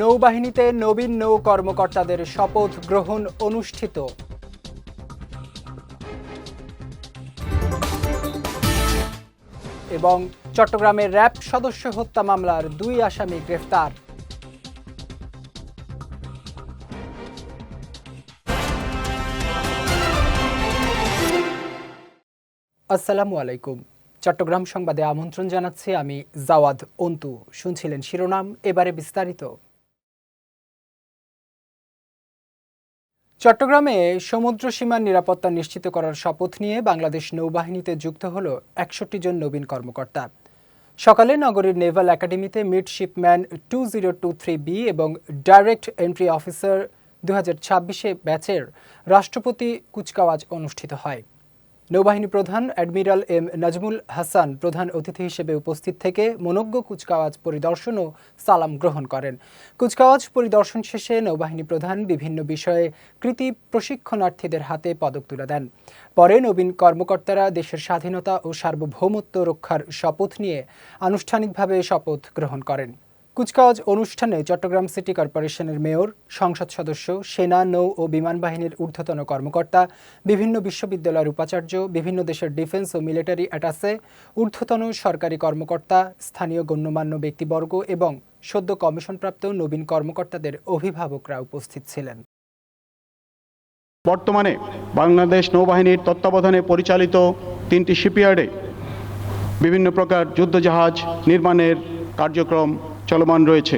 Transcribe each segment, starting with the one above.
নৌবাহিনীতে নবীন নৌ কর্মকর্তাদের শপথ গ্রহণ অনুষ্ঠিত। এবং চট্টগ্রামের র্যাব সদস্য হত্যা মামলার 2 আসামি গ্রেফতার। আসসালামু আলাইকুম। চট্টগ্রাম সংবাদে আমন্ত্রণ জানাচ্ছি আমি জাওয়াদ অন্তু। শুনছিলেন শিরোনাম, এবারে বিস্তারিত। চট্টগ্রামে সমুদ্র সীমার নিরাপত্তা নিশ্চিত করার শপথ নিয়ে বাংলাদেশ নৌবাহিনীতে যুক্ত হল 61 জন নবীন কর্মকর্তা। সকালে নগরীর নেভাল একাডেমিতে মিডশিপম্যান 2023B এবং ডাইরেক্ট এন্ট্রি অফিসার 2026 ব্যাচের রাষ্ট্রপতি কুচকাওয়াজ অনুষ্ঠিত হয়। নৌবাহিনী প্রধান অ্যাডমিরাল এম নাজমুল হাসান প্রধান অতিথি হিসেবে উপস্থিত থেকে মনোজ্ঞ কুচকাওয়াজ পরিদর্শন ও সালাম গ্রহণ করেন। কুচকাওয়াজ পরিদর্শন শেষে নৌবাহিনী প্রধান বিভিন্ন বিষয়ে কৃতী প্রশিক্ষণার্থীদের হাতে পদক তুলে দেন। পরে নবীন কর্মকর্তারা দেশের স্বাধীনতা ও সার্বভৌমত্ব রক্ষার শপথ নিয়ে আনুষ্ঠানিকভাবে শপথ গ্রহণ করেন। কুচকাওয়াজ অনুষ্ঠানে চট্টগ্রাম সিটি কর্পোরেশনের মেয়র, সংসদ সদস্য, সেনা, নৌ ও বিমান বাহিনীর ঊর্ধ্বতন কর্মকর্তা, বিভিন্ন বিশ্ববিদ্যালয়ের উপাচার্য, বিভিন্ন দেশের ডিফেন্স ও মিলিটারি অ্যাটাসে, ঊর্ধ্বতন সরকারি কর্মকর্তা, স্থানীয় গণ্যমান্য ব্যক্তিবর্গ এবং সদ্য কমিশনপ্রাপ্ত নবীন কর্মকর্তাদের অভিভাবকরা উপস্থিত ছিলেন। বর্তমানে বাংলাদেশ নৌবাহিনীর তত্ত্বাবধানে পরিচালিত 3টি শিপইয়ার্ডে বিভিন্ন প্রকার যুদ্ধজাহাজ নির্মাণের কার্যক্রম চলমান রয়েছে।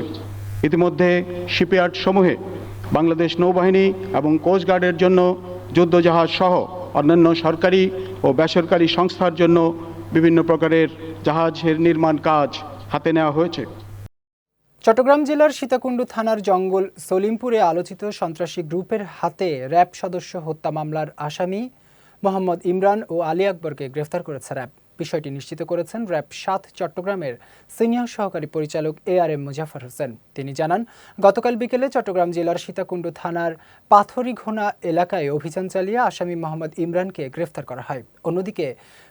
ইতিমধ্যে শিপইয়ার্ড সমূহে বাংলাদেশ নৌবাহিনী এবং কোস্টগার্ডের জন্য যুদ্ধজাহাজ সহ অন্যান্য সরকারি ও বেসরকারি সংস্থার জন্য বিভিন্ন প্রকারের জাহাজের নির্মাণ কাজ হাতে নেওয়া হয়েছে। চট্টগ্রাম জেলার সীতাকুণ্ড থানার জঙ্গল সলিমপুরে আলোচিত সন্ত্রাসী গ্রুপের হাতে র্যাব সদস্য হত্যা মামলার আসামি মোহাম্মদ ইমরান ও আলী আকবরকে গ্রেফতার করেছে র্যাব। বিষয়টি নিশ্চিত করেছেন র্যাব 7 চট্টগ্রামের সিনিয়র সহকারী পরিচালক ARM মুজাফর হোসেন। তিনি জানান, গতকাল বিকেলে চট্টগ্রাম জেলার সীতাকুণ্ড থানার পাথরিঘোনা এলাকায় অভিযান চালিয়ে আসামি মোহাম্মদ ইমরানকে গ্রেফতার করা হয়। অন্যদিকে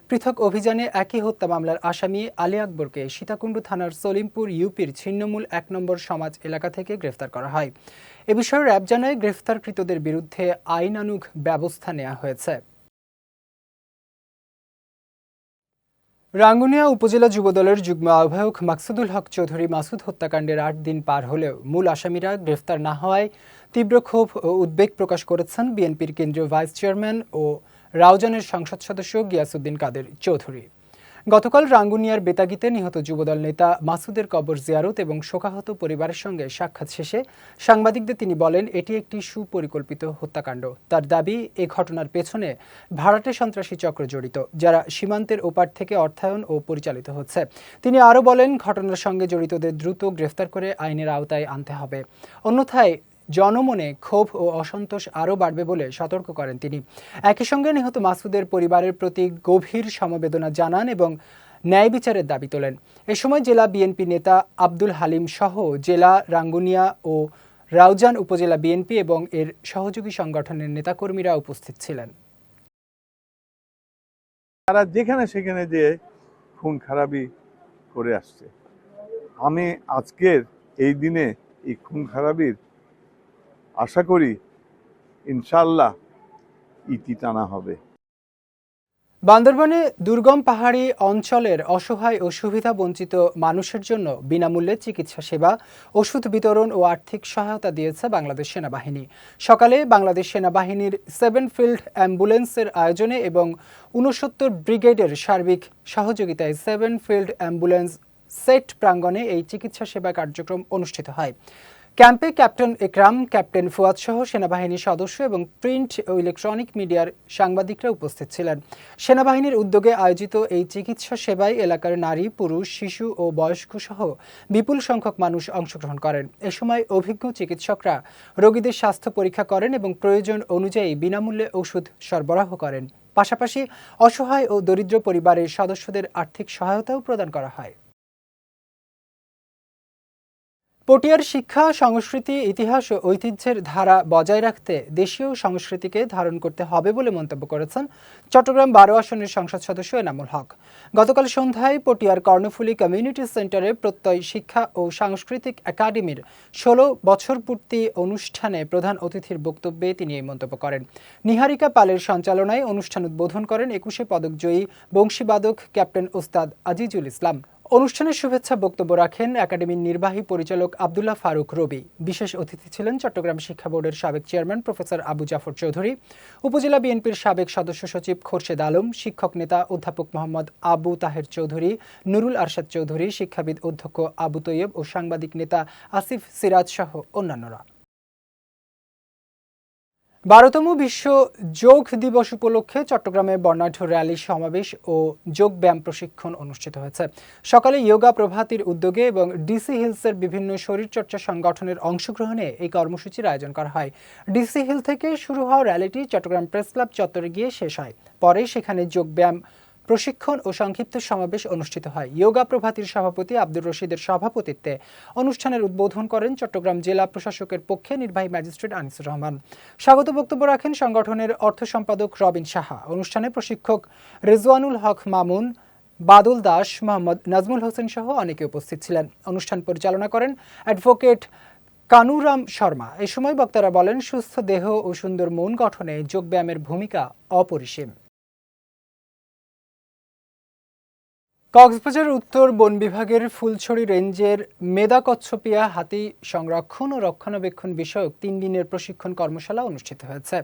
পৃথক অভিযানে একই হত্যা মামলার আসামি আলী আকবরকে সীতাকুণ্ড থানার সলিমপুর ইউপির ছিন্নমূল 1 নম্বর সমাজ এলাকা থেকে গ্রেফতার করা হয়। এ বিষয়ে র্যাব জানায়, গ্রেফতারকৃতদের বিরুদ্ধে আইনানুগ ব্যবস্থা নেওয়া হয়েছে। রাঙ্গুনিয়া উপজেলা যুবদলের যুগ্ম আহ্বায়ক মাকসুদুল হক চৌধুরী মাসুদ হত্যাকাণ্ডের 8 দিন পার হলেও মূল আসামিরা গ্রেফতার না হওয়ায় তীব্র ক্ষোভ ও উদ্বেগ প্রকাশ করেছেন বিএনপির কেন্দ্রীয় ভাইস চেয়ারম্যান ও রাউজানের সংসদ সদস্য গিয়াসউদ্দিন কাদের চৌধুরী। গতকাল রাঙ্গুনিয়ার বেতাগীতে নিহত যুবদল নেতা মাসুদের কবর জিয়ারত এবং শোকাহত পরিবারের সঙ্গে সাক্ষাৎ শেষে সাংবাদিকদের তিনি বলেন, এটি একটি সুপরিকল্পিত হত্যাকাণ্ড। তার দাবি, এ ঘটনার পেছনে ভাড়াটে সন্ত্রাসী চক্র জড়িত, যারা সীমান্তের ওপার থেকে অর্থায়ন ও পরিচালিত হচ্ছে। তিনি আরও বলেন, ঘটনার সঙ্গে জড়িতদের দ্রুত গ্রেফতার করে আইনের আওতায় আনতে হবে, অন্যথায় জনমনে ক্ষোভ ও অসন্তোষ আরও বাড়বে বলে সতর্ক করেন তিনি। একই সঙ্গে নিহত মাসুদের পরিবারের প্রতি গভীর সমবেদনা জানান এবং ন্যায় বিচারের দাবি তোলেন। এ সময় জেলা বিএনপি নেতা আব্দুল হালিম সহ জেলা, রাঙ্গুনিয়া ও রাউজান উপজেলা বিএনপি এবং এর সহযোগী সংগঠনের নেতাকর্মীরা উপস্থিত ছিলেন। তারা যেখানে সেখানে যে খুন খারাপি করে আসছে, আমি আজকের এই দিনে এই খুন খারাপির আশা করি ইনশাআল্লাহ ইতি টানা হবে। বান্দরবানে দুর্গম পাহাড়ি অঞ্চলের অসহায় ও সুবিধা বঞ্চিত মানুষের জন্য বিনামূল্যে চিকিৎসা সেবা, ওষুধ বিতরণ ও আর্থিক সহায়তা দিয়েছে বাংলাদেশ সেনাবাহিনী। সকালে বাংলাদেশ সেনাবাহিনীর 7 ফিল্ড অ্যাম্বুলেন্সের আয়োজনে এবং 69 ব্রিগেডের সার্বিক সহযোগিতায় 7 ফিল্ড অ্যাম্বুলেন্স সেট প্রাঙ্গণে এই চিকিৎসা সেবা কার্যক্রম অনুষ্ঠিত হয়। ক্যাম্পে ক্যাপ্টেন একরাম, ক্যাপ্টেন ফুয়াদ সহ সেনাবাহিনীর সদস্য এবং প্রিন্ট ও ইলেকট্রনিক মিডিয়ার সাংবাদিকরা উপস্থিত ছিলেন। সেনাবাহিনীর উদ্যোগে আয়োজিত এই চিকিৎসা সেবায় এলাকার নারী, পুরুষ, শিশু ও বয়স্ক সহ বিপুল সংখ্যক মানুষ অংশগ্রহণ করেন। এ সময় অভিজ্ঞ চিকিৎসকরা রোগীদের স্বাস্থ্য পরীক্ষা করেন এবং প্রয়োজন অনুযায়ী বিনামূল্যে ওষুধ সরবরাহ করেন। পাশাপাশি অসহায় ও দরিদ্র পরিবারের সদস্যদের আর্থিক সহায়তাও প্রদান করা হয়। পটিয়ার শিক্ষা, সংস্কৃতি, ইতিহাস ও ঐতিহ্যের ধারা বজায় রাখতে দেশীয় সংস্কৃতিকে ধারণ করতে হবে বলে মন্তব্য করেছেন চট্টগ্রাম 12 আসনের সংসদ সদস্য এনামুল হক। গতকাল সন্ধ্যায় পটিয়ার কর্ণফুলী কমিউনিটি সেন্টারে প্রত্যয় শিক্ষা ও সাংস্কৃতিক একাডেমির 16 বছর পূর্তি অনুষ্ঠানে প্রধান অতিথির বক্তব্যে তিনি এই মন্তব্য করেন। নিহারিকা পালের সঞ্চালনায় অনুষ্ঠান উদ্বোধন করেন 21 পদকজয়ী বংশীবাদক ক্যাপ্টেন ওস্তাদ আজিজুল ইসলাম। অনুষ্ঠানে শুভেচ্ছা বক্তব্য রাখেন একাডেমির নির্বাহী পরিচালক আব্দুল্লাহ ফারুক রবি। বিশেষ অতিথি ছিলেন চট্টগ্রাম শিক্ষা বোর্ডের সাবেক চেয়ারম্যান প্রফেসর আবু জাফর চৌধুরী, উপজেলা বিএনপির সাবেক সদস্য সচিব খোরশেদ আলম, শিক্ষক নেতা অধ্যাপক মোহাম্মদ আবু তাহের চৌধুরী, নুরুল আরশাদ চৌধুরী, শিক্ষাবিদ অধ্যক্ষ আবু তৈয়ব ও সাংবাদিক নেতা আসিফ সিরাজ সহ অন্যান্যরা। 12তম বিশ্ব যোগ দিবস উপলক্ষে চট্টগ্রামে বর্ণাঢ্য র্যালি, সমাবেশ ও যোগ ব্যায়াম প্রশিক্ষণ অনুষ্ঠিত হয়েছে। সকালে যোগা প্রভাতীর উদ্যোগে এবং ডিসি হিলসের বিভিন্ন শরীরচর্চা সংগঠনের অংশগ্রহণে এই কর্মসূচির আয়োজন করা হয়। ডিসি হিল থেকে শুরু হওয়া র্যালিটি চট্টগ্রাম প্রেস ক্লাব চত্বরে গিয়ে শেষ হয়। পরে সেখানে যোগ ব্যায়াম প্রশিক্ষণ ও সংক্ষিপ্ত সমাবেশ অনুষ্ঠিত হয়। যোগা প্রভাতীর সভাপতি আব্দুর রশিদের সভাপতিত্বে অনুষ্ঠানের উদ্বোধন করেন চট্টগ্রাম জেলা প্রশাসকের পক্ষে নির্বাহী ম্যাজিস্ট্রেট আনিসুর রহমান। স্বাগত বক্তব্য রাখেন সংগঠনের অর্থ সম্পাদক রবিন সাহা। অনুষ্ঠানে প্রশিক্ষক রেজওয়ানুল হক মামুন, বাদল দাস, মোহাম্মদ নাজমুল হোসেন সহ অনেকে উপস্থিত ছিলেন। অনুষ্ঠান পরিচালনা করেন অ্যাডভোকেট কানুরাম শর্মা। এই সময় বক্তারা বলেন, সুস্থ দেহ ও সুন্দর মন গঠনে যোগব্যায়ামের ভূমিকা অপরিসীম। কক্সবাজার উত্তর বন বিভাগের ফুলছড়ি রেঞ্জের মেদা কচ্ছপিয়া হাতি সংরক্ষণ ও রক্ষণাবেক্ষণ বিষয়ক 3 দিনের প্রশিক্ষণ কর্মশালা অনুষ্ঠিত হয়েছে।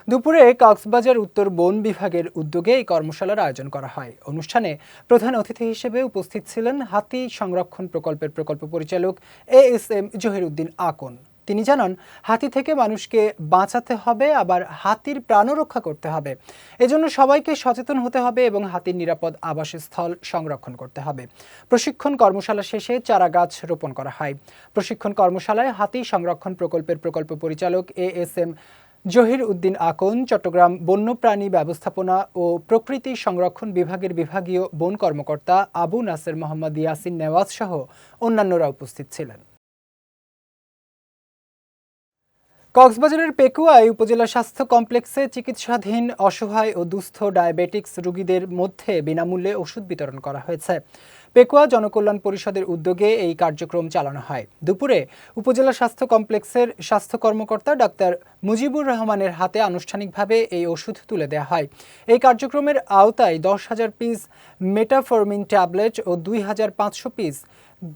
দুপুরে কক্সবাজার উত্তর বন বিভাগের উদ্যোগে এই কর্মশালার আয়োজন করা হয়। অনুষ্ঠানে প্রধান অতিথি হিসেবে উপস্থিত ছিলেন হাতি সংরক্ষণ প্রকল্পের প্রকল্প পরিচালক ASM জহিরুদ্দিন আকন। তিনি জানান, হাতি থেকে মানুষকে বাঁচাতে হবে, আবার হাতির প্রাণও রক্ষা করতে হবে। এজন্য সবাইকে সচেতন হতে হবে এবং হাতির নিরাপদ আবাসস্থল সংরক্ষণ করতে হবে। প্রশিক্ষণ কর্মশালা শেষে চারা গাছ রোপণ করা হয়। প্রশিক্ষণ কর্মশালায় হাতি সংরক্ষণ প্রকল্পের প্রকল্প পরিচালক ASM জহিরউদ্দিন আকন, চট্টগ্রাম বন্যপ্রাণী ব্যবস্থাপনা ও প্রকৃতি সংরক্ষণ বিভাগের বিভাগীয় বন কর্মকর্তা আবু নাসের মোহাম্মদ ইয়াসিন নেওয়াজ সহ অন্যান্যরা উপস্থিত ছিলেন। কক্সবাজারের পেকুয়ায় উপজেলা স্বাস্থ্য কমপ্লেক্সে চিকিৎসাধীন অসহায় ও দুস্থ ডায়াবেটিক্স রোগীদের মধ্যে বিনামূল্যে ওষুধ বিতরণ করা হয়েছে। পেকুয়া জনকল্যাণ পরিষদের উদ্যোগে এই কার্যক্রম চালানো হয়। দুপুরে উপজেলা স্বাস্থ্য কমপ্লেক্সের স্বাস্থ্য কর্মকর্তা ডাক্তার মুজিবুর রহমানের হাতে আনুষ্ঠানিকভাবে এই ওষুধ তুলে দেওয়া হয়। এই কার্যক্রমের আওতায় 10,000 পিস মেটাফরমিন ট্যাবলেট ও 2,500 পিস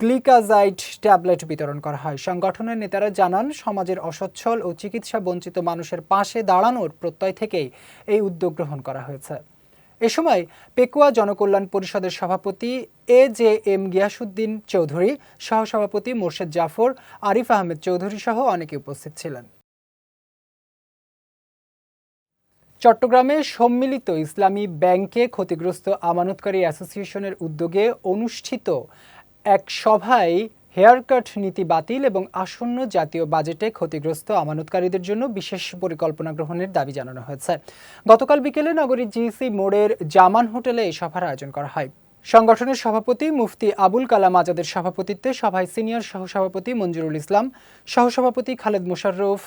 গ্লিকাজাইড ট্যাবলেট বিতরণ করা হয়। সংগঠনের নেতারা জানান, সমাজের অসচ্ছল ও চিকিৎসা বঞ্চিত মানুষের পাশে দাঁড়ানোর প্রত্যয় থেকেই এই উদ্যোগ গ্রহণ করা হয়েছে। এ সময় পেকুয়া জনকল্যাণ পরিষদের সভাপতি AJM গিয়াসউদ্দিন চৌধুরী, সহসভাপতি মোর্শেদ জাফর, আরিফ আহমেদ চৌধুরী সহ অনেকে উপস্থিত ছিলেন। চট্টগ্রামে সম্মিলিত ইসলামী ব্যাংকে ক্ষতিগ্রস্ত আমানতকারী অ্যাসোসিয়েশনের উদ্যোগে অনুষ্ঠিত এক সভায় হেয়ারকাট নীতি বাতিল এবং আসন্ন জাতীয় বাজেটে ক্ষতিগ্রস্ত আমানতকারীদের জন্য বিশেষ পরিকল্পনা গ্রহণের দাবি জানানো হয়েছে। গতকাল বিকেলে নগরীর GC মোড়ের জামান হোটেলে এই সভার আয়োজন করা হয়। সংগঠনের সভাপতি মুফতি আবুল কালাম আজাদের সভাপতিত্বে সভায় সিনিয়র সহসভাপতি মঞ্জুরুল ইসলাম, সহসভাপতি খালেদ মোশাররফ,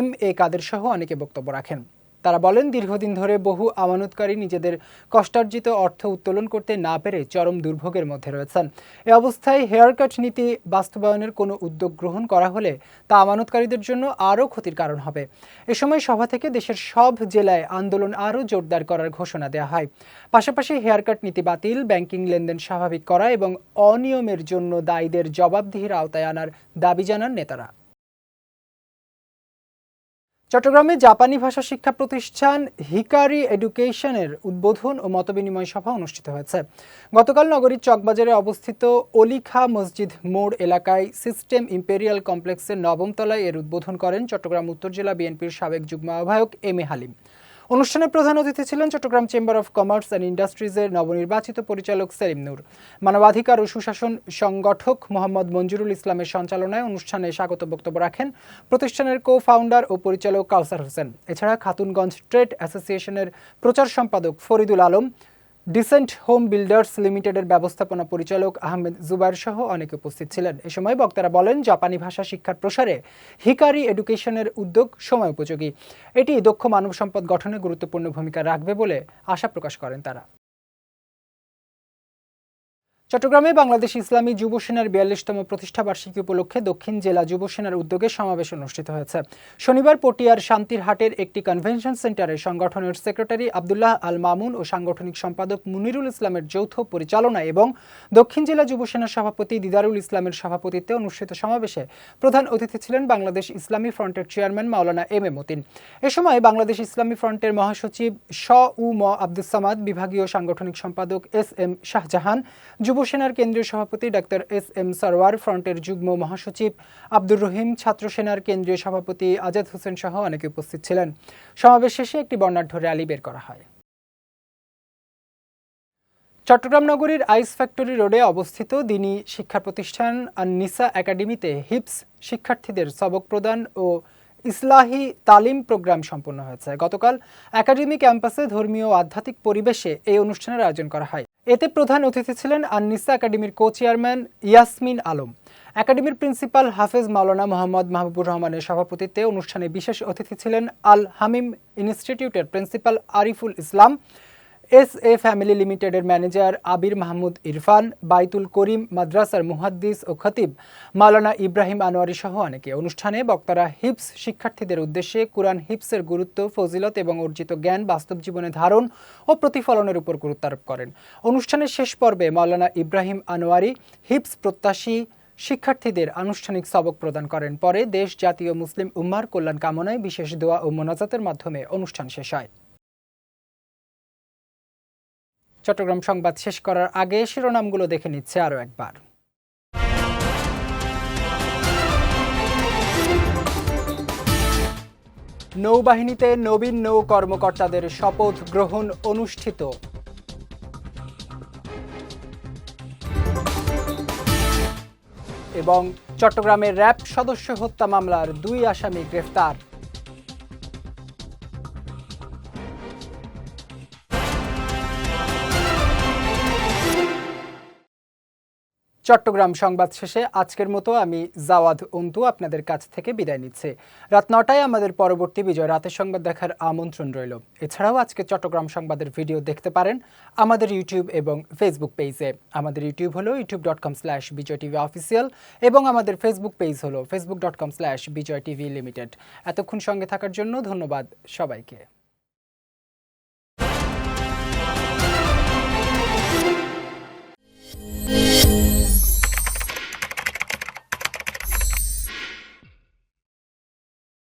MA কাদের সহ অনেকে বক্তব্য রাখেন। তারা বলেন, দীর্ঘদিন ধরে বহু আমানতকারী নিজেদের কষ্টার্জিত অর্থ উত্তোলন করতে না পেরে চরম দুর্ভোগের মধ্যে রয়েছেন। এ অবস্থায় হেয়ারকাট নীতি বাস্তবায়নের কোনো উদ্যোগ গ্রহণ করা হলে তা আমানতকারীদের জন্য আরও ক্ষতির কারণ হবে। এ সময় সভা থেকে দেশের সব জেলায় আন্দোলন আরও জোরদার করার ঘোষণা দেওয়া হয়। পাশাপাশি হেয়ারকাট নীতি বাতিল, ব্যাংকিং লেনদেন স্বাভাবিক করা এবং অনিয়মের জন্য দায়ীদের জবাবদিহির আওতায় আনার দাবি জানান নেতারা। চট্টগ্রামে জাপানি ভাষা শিক্ষা প্রতিষ্ঠান হিকারি এডুকেশনের উদ্বোধন ও মতবিনিময় সভা অনুষ্ঠিত হয়েছে। গতকাল নগরীর চকবাজারে অবস্থিত অলিখা মসজিদ মোড় এলাকায় সিস্টেম ইম্পেরিয়াল কমপ্লেক্সের 9ম তলায় এর উদ্বোধন করেন চট্টগ্রাম উত্তর জেলা বিএনপির সাবেক যুগ্ম আহ্বায়ক MA হালিম। অনুষ্ঠানে প্রধান অতিথি ছিলেন Chattogram chamber of commerce and ইন্ডাস্ট্রিজের নবনির্বাচিত পরিচালক সেলিম নূর। মানবাধিকার ও সুশাসন সংগঠক মোহাম্মদ মঞ্জুরুল ইসলামের সঞ্চালনায় অনুষ্ঠানে স্বাগত বক্তব্য রাখেন প্রতিষ্ঠানের কো-ফাউন্ডার ও পরিচালক কাউসার হোসেন। এছাড়া খাতুনগঞ্জ ট্রেড অ্যাসোসিয়েশনের প্রচার সম্পাদক Faridul Alam, decent home builders লিমিটেডের ব্যবস্থাপনা পরিচালক আহমেদ জুবাইর সহ অনেকে উপস্থিত ছিলেন। এ সময় বক্তারা বলেন, জাপানি ভাষা শিক্ষার প্রসারে হিকারি এডুকেশনের উদ্যোগ সময় উপযোগী। এটি দক্ষ মানব সম্পদ গঠনে গুরুত্বপূর্ণ ভূমিকা রাখবে বলে আশা প্রকাশ করেন তারা। চট্টগ্রামে বাংলাদেশ ইসলামী যুব সেনার ৪২তম প্রতিষ্ঠাবার্ষিকী উপলক্ষে দক্ষিণ জেলা যুব সেনার উদ্যোগে সমাবেশ অনুষ্ঠিত হয়েছে। শনিবার পটিয়ার শান্তিরহাটের একটি কনভেনশন সেন্টারে সংগঠনের সেক্রেটারি আব্দুল্লাহ আল মামুন ও সাংগঠনিক সম্পাদক মুনিরুল ইসলামের যৌথ পরিচালনায় এবং দক্ষিণ জেলা যুব সেনার সভাপতি দিদারুল ইসলামের সভাপতিত্বে অনুষ্ঠিত সমাবেশে প্রধান অতিথি ছিলেন বাংলাদেশ ইসলামী ফ্রন্টের chairman Maulana M A Matin. এ সময় বাংলাদেশ ইসলামী ফ্রন্টের মহাসচিব আব্দুস সামাদ, বিভাগীয় সাংগঠনিক সম্পাদক এস এম শাহজাহান, যুব সেনার কেন্দ্রীয় সভাপতি ডাক্তার এস এম সরওয়ার, ফ্রন্টের যুগ্ম মহাসচিব আব্দুর রহিম, ছাত্র সেনার কেন্দ্রীয় সভাপতি আজাদ হোসেন সহ অনেকে উপস্থিত ছিলেন। সমাবেশ শেষে একটি বর্ণাঢ্য র্যালি বের করা হয়। চট্টগ্রাম নগরীর আইস ফ্যাক্টরি রোডে অবস্থিত দ্বীনি শিক্ষা প্রতিষ্ঠান আন-নিসা একাডেমিতে হিপস শিক্ষার্থীদের সবক প্রদান ও ইসলাহি তালিম প্রোগ্রাম সম্পন্ন হয়েছে। গতকাল একাডেমি ক্যাম্পাসে ধর্মীয় ও আধ্যাত্মিক পরিবেশে এই অনুষ্ঠানের আয়োজন করা হয়। এতে প্রধান অতিথি ছিলেন আন-নিসা একাডেমির কো চেয়ারম্যান ইয়াসমিন আলম। একাডেমির প্রিন্সিপাল হাফেজ মাওলানা মোহাম্মদ মাহবুবুর রহমানের সভাপতিত্বে অনুষ্ঠানে বিশেষ অতিথি ছিলেন আল হামিম ইনস্টিটিউটের principal Ariful Islam, S A family লিমিটেডের ম্যানেজার আবির মাহমুদ ইরফান, বাইতুল করিম মাদ্রাসার মুহাদ্দিস ও খতিব মাওলানা ইব্রাহিম আনোয়ারি সহ অনেকে। অনুষ্ঠানে বক্তারা হিপস শিক্ষার্থীদের উদ্দেশ্যে কুরআন হিপসের গুরুত্ব, ফজিলত এবং অর্জিত জ্ঞান বাস্তব জীবনে ধারণ ও প্রতিফলনের উপর গুরুত্ব আরোপ করেন। অনুষ্ঠানের শেষ পর্বে মাওলানা ইব্রাহিম আনোয়ারি হিপস প্রত্যাশী শিক্ষার্থীদের আনুষ্ঠানিক সবক প্রদান করেন। পরে দেশ, জাতীয় মুসলিম উম্মার কল্যাণ কামনায় বিশেষ দোয়া ও মোনাজাতের মাধ্যমে অনুষ্ঠান শেষ হয়। চট্টগ্রাম সংবাদ শেষ করার আগে শিরোনামগুলো দেখে নিচ্ছে আরও একবার। নৌবাহিনীতে নবীন নৌ কর্মকর্তাদের শপথ গ্রহণ অনুষ্ঠিত। এবং চট্টগ্রামের র্যাব সদস্য হত্যা মামলার 2 আসামি গ্রেফতার। চট্টগ্রাম সংবাদ শেষে আজকের মতো আমি জাওয়াদ অন্তু আপনাদের কাছ থেকে বিদায় নিচ্ছি। রাত 9টায় আমাদের পরবর্তী বিজয় রাতের সংবাদ দেখার আমন্ত্রণ রইল। এছাড়াও আজকে চট্টগ্রাম সংবাদের ভিডিও দেখতে পারেন আমাদের ইউটিউব এবং ফেসবুক পেজে। আমাদের ইউটিউব হলো youtube.com/BJTVOfficial এবং আমাদের ফেসবুক পেজ হলো facebook.com/BJTVLimited। এতক্ষণ সঙ্গে থাকার জন্য ধন্যবাদ সবাইকে।